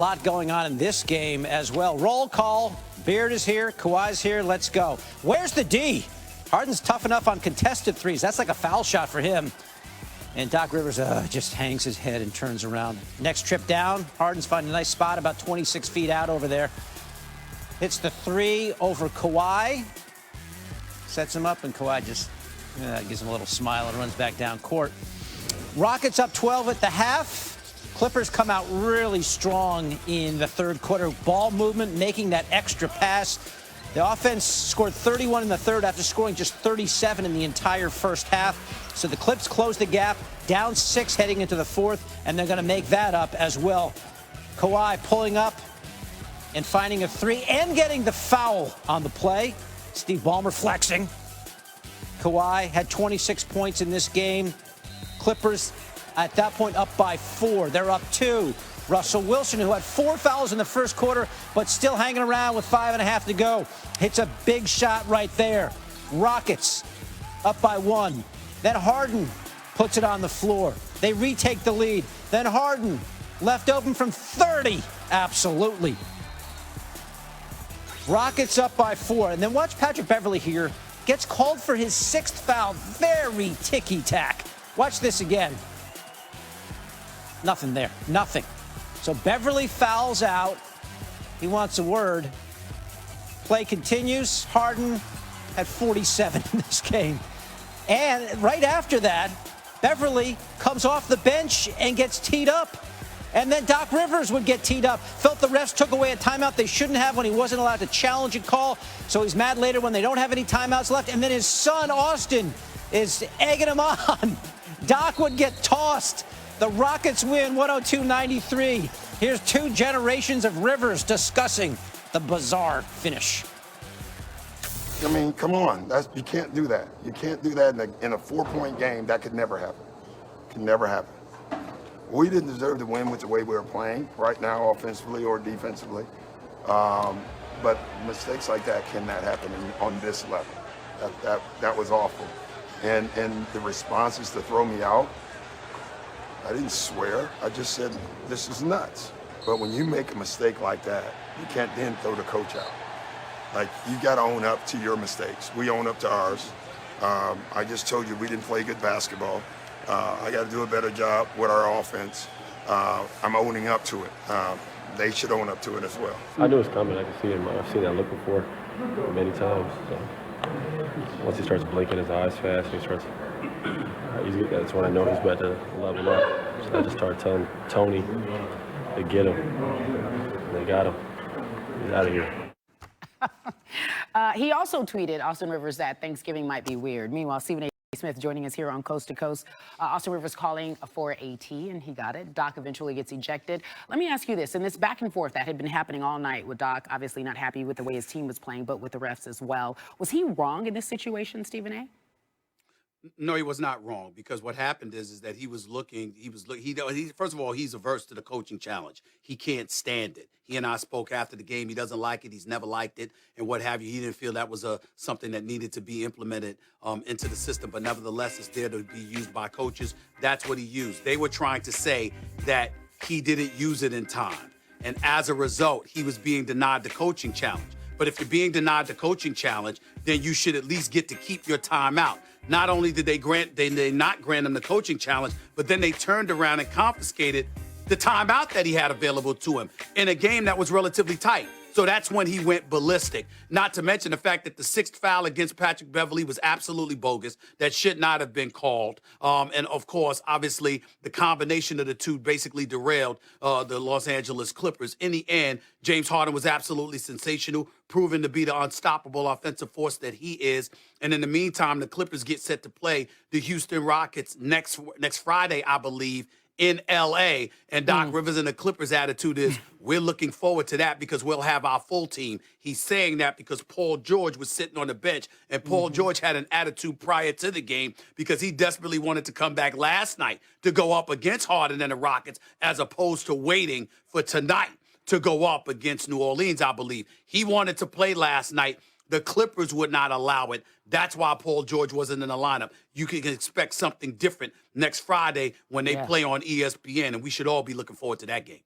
A lot going on in this game as well. Roll call. Beard is here. Kawhi's here. Let's go. Where's the D? Harden's tough enough on contested threes. That's like a foul shot for him. And Doc Rivers just hangs his head and turns around. Next trip down, Harden's finding a nice spot about 26 feet out over there. Hits the three over Kawhi. Sets him up, and Kawhi just gives him a little smile and runs back down court. Rockets up 12 at the half. Clippers come out really strong in the third quarter. Ball movement, making that extra pass. The offense scored 31 in the third after scoring just 37 in the entire first half. So the Clips close the gap, down 6 heading into the fourth, and they're going to make that up as well. Kawhi pulling up and finding a three and getting the foul on the play. Steve Ballmer flexing. Kawhi had 26 points in this game. Clippers at that point up by 4. They're up 2. Russell Wilson, who had 4 fouls in the first quarter, but still hanging around with 5.5 to go, hits a big shot right there. Rockets up by 1. Then Harden puts it on the floor. They retake the lead. Then Harden left open from 30. Absolutely. Rockets up by 4. And then watch Patrick Beverley here. Gets called for his 6th foul. Very ticky-tack. Watch this again. Nothing there. Nothing. So Beverley fouls out. He wants a word. Play continues. Harden had 47 in this game. And right after that, Beverley comes off the bench and gets teed up. And then Doc Rivers would get teed up. Felt the refs took away a timeout they shouldn't have when he wasn't allowed to challenge a call. So he's mad later when they don't have any timeouts left. And then his son, Austin, is egging him on. Doc would get tossed. The Rockets win 102-93. Here's 2 generations of Rivers discussing the bizarre finish. I mean, come on. You can't do that. You can't do that in a 4-point game. That could never happen. Could never happen. We didn't deserve to win with the way we were playing right now, offensively or defensively. But mistakes like that cannot happen on this level. That was awful. And the response is to throw me out. I didn't swear. I just said, this is nuts. But when you make a mistake like that, you can't then throw the coach out. Like, you got to own up to your mistakes. We own up to ours. I just told you we didn't play good basketball. I got to do a better job with our offense. I'm owning up to it. They should own up to it as well. I knew it was coming. I could see him. I've seen that look before many times. So once he starts blinking his eyes fast, that's when I know he's about to level up. So I just started telling Tony to get him. And they got him. He's out of here. He also tweeted, Austin Rivers, that Thanksgiving might be weird. Meanwhile, Stephen A. Smith joining us here on Coast to Coast. Austin Rivers calling for AT, and he got it. Doc eventually gets ejected. Let me ask you this. In this back and forth that had been happening all night with Doc, obviously not happy with the way his team was playing, but with the refs as well. Was he wrong in this situation, Stephen A.? No, he was not wrong, because what happened is that he first of all, he's averse to the coaching challenge. He can't stand it. He and I spoke after the game. He doesn't like it. He's never liked it, and what have you. He didn't feel that was something that needed to be implemented into the system, but nevertheless, it's there to be used by coaches. That's what he used. They were trying to say that he didn't use it in time, and as a result, he was being denied the coaching challenge. But if you're being denied the coaching challenge, then you should at least get to keep your timeout. Not only did they not grant him the coaching challenge, but then they turned around and confiscated the timeout that he had available to him in a game that was relatively tight. So that's when he went ballistic. Not to mention the fact that the 6th foul against Patrick Beverley was absolutely bogus. That should not have been called. And of course, obviously, the combination of the two basically derailed the Los Angeles Clippers. In the end, James Harden was absolutely sensational, proven to be the unstoppable offensive force that he is. And in the meantime, the Clippers get set to play the Houston Rockets next Friday, I believe, in L.A., and Doc Rivers and the Clippers' attitude is, we're looking forward to that because we'll have our full team. He's saying that because Paul George was sitting on the bench, and Paul George had an attitude prior to the game because he desperately wanted to come back last night to go up against Harden and the Rockets as opposed to waiting for tonight to go up against New Orleans, I believe. He wanted to play last night. The Clippers would not allow it. That's why Paul George wasn't in the lineup. You can expect something different next Friday when they play on ESPN, and we should all be looking forward to that game.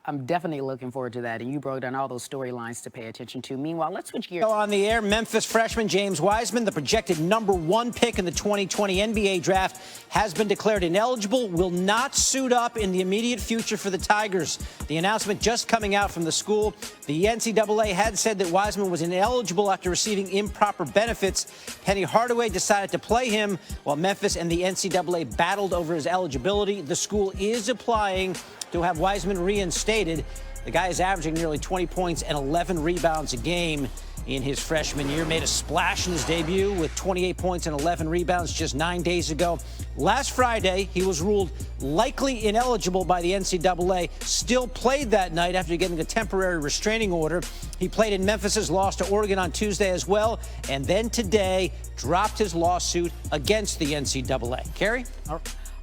I'm definitely looking forward to that. And you broke down all those storylines to pay attention to. Meanwhile, let's switch gears. On the air, Memphis freshman James Wiseman, the projected #1 pick in the 2020 NBA draft, has been declared ineligible, will not suit up in the immediate future for the Tigers. The announcement just coming out from the school. The NCAA had said that Wiseman was ineligible after receiving improper benefits. Penny Hardaway decided to play him while Memphis and the NCAA battled over his eligibility. The school is applying to have Wiseman reinstated. The guy is averaging nearly 20 points and 11 rebounds a game in his freshman year. Made a splash in his debut with 28 points and 11 rebounds just 9 days ago. Last Friday, he was ruled likely ineligible by the NCAA. Still played that night after getting a temporary restraining order. He played in Memphis's loss to Oregon on Tuesday as well, and then today dropped his lawsuit against the NCAA. Carrie?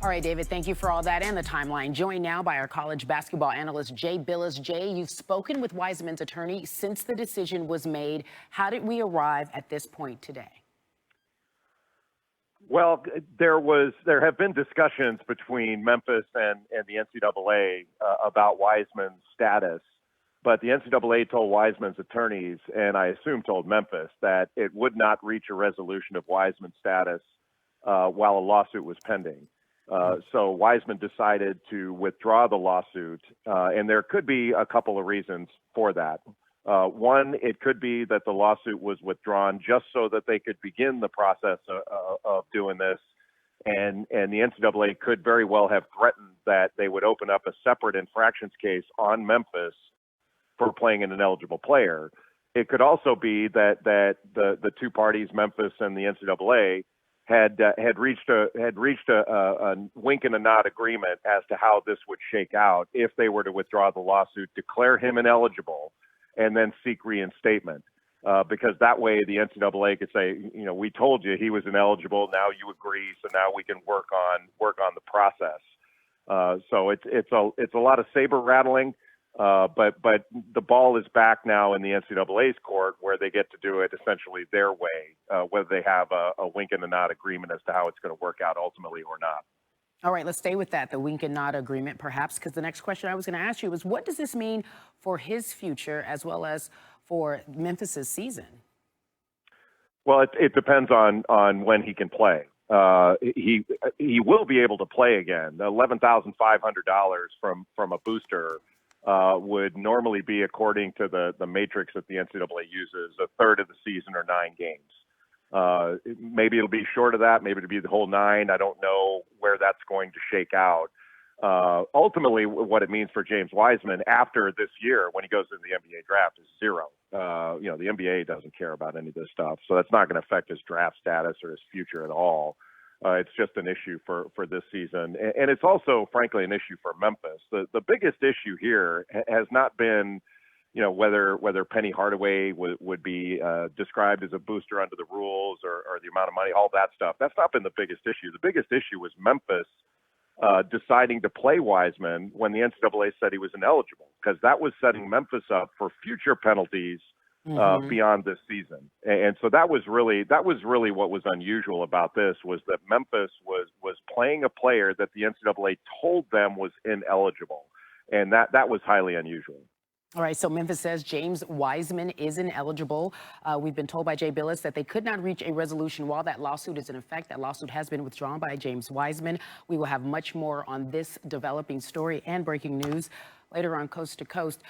All right, David, thank you for all that and the timeline. Joined now by our college basketball analyst, Jay Billis. Jay, you've spoken with Wiseman's attorney since the decision was made. How did we arrive at this point today? Well, there have been discussions between Memphis and the NCAA about Wiseman's status, but the NCAA told Wiseman's attorneys, and I assume told Memphis, that it would not reach a resolution of Wiseman's status while a lawsuit was pending. So Wiseman decided to withdraw the lawsuit, and there could be a couple of reasons for that. One, it could be that the lawsuit was withdrawn just so that they could begin the process of doing this, and the NCAA could very well have threatened that they would open up a separate infractions case on Memphis for playing an ineligible player. It could also be that the two parties, Memphis and the NCAA, had reached a wink and a nod agreement as to how this would shake out if they were to withdraw the lawsuit, declare him ineligible, and then seek reinstatement. Because that way the NCAA could say, we told you he was ineligible. Now you agree, so now we can work on the process. So it's a lot of saber rattling. But the ball is back now in the NCAA's court, where they get to do it essentially their way, whether they have a wink and a nod agreement as to how it's going to work out ultimately or not. All right, let's stay with that, the wink and nod agreement, perhaps, because the next question I was going to ask you was, what does this mean for his future as well as for Memphis's season? Well, it depends on when he can play. He will be able to play again. $11,500 from a booster would normally be, according to the matrix that the NCAA uses, a third of the season or 9 games. Maybe it'll be short of that. Maybe it'll be the whole 9. I don't know where that's going to shake out. Ultimately, what it means for James Wiseman after this year, when he goes into the NBA draft, is 0. The NBA doesn't care about any of this stuff, so that's not going to affect his draft status or his future at all. It's just an issue for this season. And it's also, frankly, an issue for Memphis. The biggest issue here has not been, whether Penny Hardaway would be described as a booster under the rules or the amount of money, all that stuff. That's not been the biggest issue. The biggest issue was Memphis deciding to play Wiseman when the NCAA said he was ineligible, because that was setting Memphis up for future penalties beyond this season. And so that was really what was unusual about this, was that Memphis was playing a player that the NCAA told them was ineligible. And that was highly unusual. All right, so Memphis says James Wiseman is ineligible. We've been told by Jay Billis that they could not reach a resolution while that lawsuit is in effect. That lawsuit has been withdrawn by James Wiseman. We will have much more on this developing story and breaking news later on Coast to Coast.